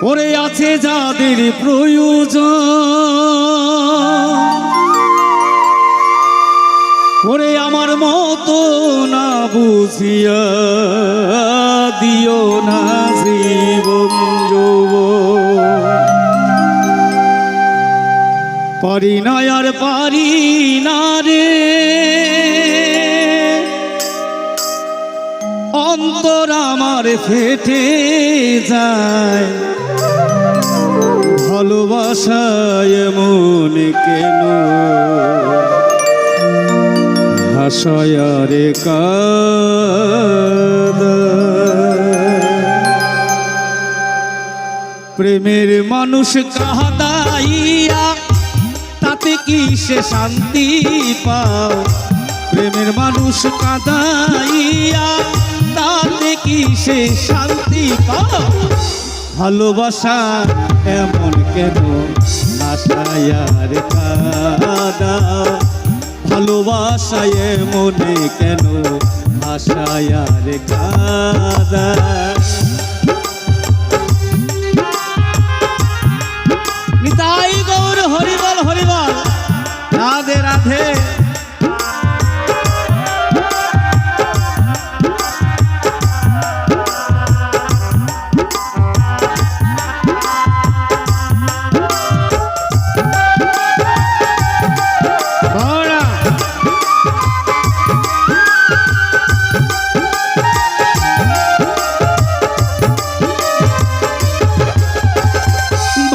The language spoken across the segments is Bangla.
ওরে আছে যাদের প্রয়োজন, ওরে আমার মতো না বুঝিয়া দিও না জীবন যৌবন। পারি না আর পারি না রে, অন্তর আমার ফেটে যায়। ভালোবাসায় এমন কেন হাসায় রে প্রেমের মানুষ কাঁদাইয়া তাতে কি সে শান্তি পাও? প্রেমের মানুষ কাঁদাইয়া তাতে কি সে শান্তি পাও? ভালোবাসা এমন কেন আশায় আর কাঁদাও? ভালোবাসায় এমন কেন আশায় আর কাঁদাও? নিতাই গৌর হরিবল হরিবল, রাধে রাধে।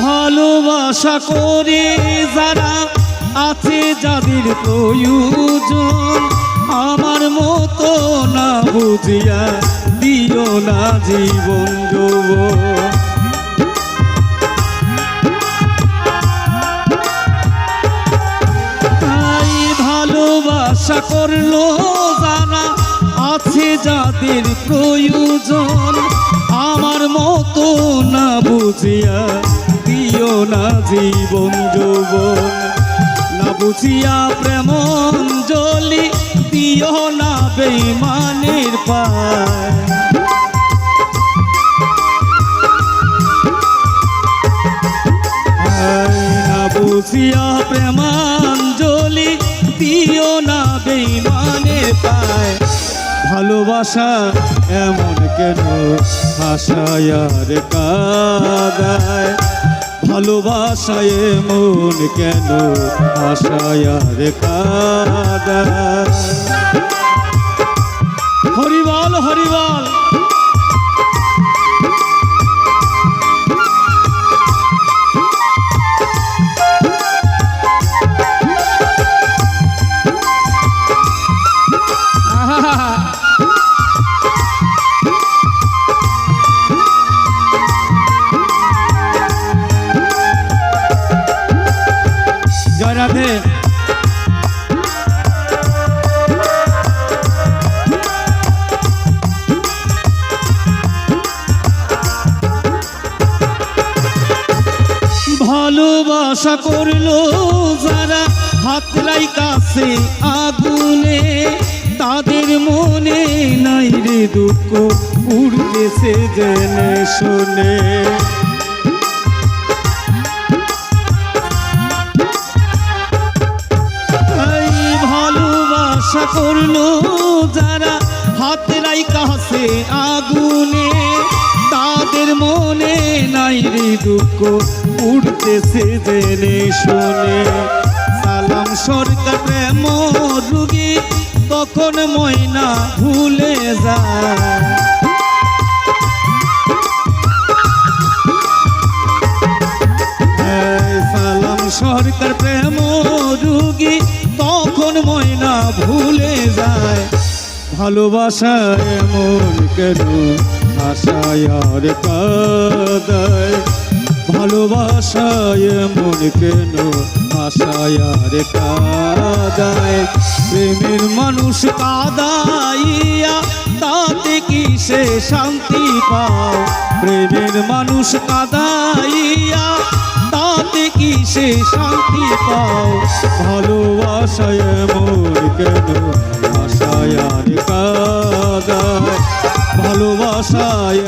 ভালোবাসা করে যারা আছে যাদের প্রয়োজন, আমার মতো না বুঝিয়া দিও না জীবন যৌবন। তাই ভালোবাসা করলো যারা আছে যাদের প্রয়োজন, আমার মতো না বুঝিয়া দিও না জীবন যৌবন। না বুঝিয়া প্রেমাঞ্জলি দিও না বেঈমানের পায়। না বুঝিয়া প্রেমাঞ্জলি দিও না বেঈমানের পায়। ভালোবাসা এমন কেন হাসায় আর কাঁদায়? ভালোবাসায় এমন কেন আশায় আর কাঁদায়? হরিবল হরিবল। জয় রাধে। ভালোবাসা করলো যারা হাতলাই কাছে আগুনে, তাদের মনে নাই রে দুঃখ উড়তেছে জেনে শুনে। ভালোবাসা করলো যারা হাতলাই কাছে আগুনে, তাদের মনে নাই রে দুঃখ উঠতেছে জেনে শুনে। সালাম সরকার প্রেম রুগী তখন ময়না ভুলে যায়। সালাম সরকার প্রেম রুগী তখন ময়না ভুলে যায়। ভালোবাসা এমন কেন আশায় আর কাঁদায়? ভালোবাসা এমন কেন আশায় আর কাঁদায়? প্রেমের মানুষ কাঁদাইয়া তাতে কি সে শান্তি পাও? প্রেমের মানুষ কাঁদাইয়া তাতে কি সে শান্তি পাও? ভালোবাসায় এমন কেন আশায় আর কাঁদায়? ভালোবাসায়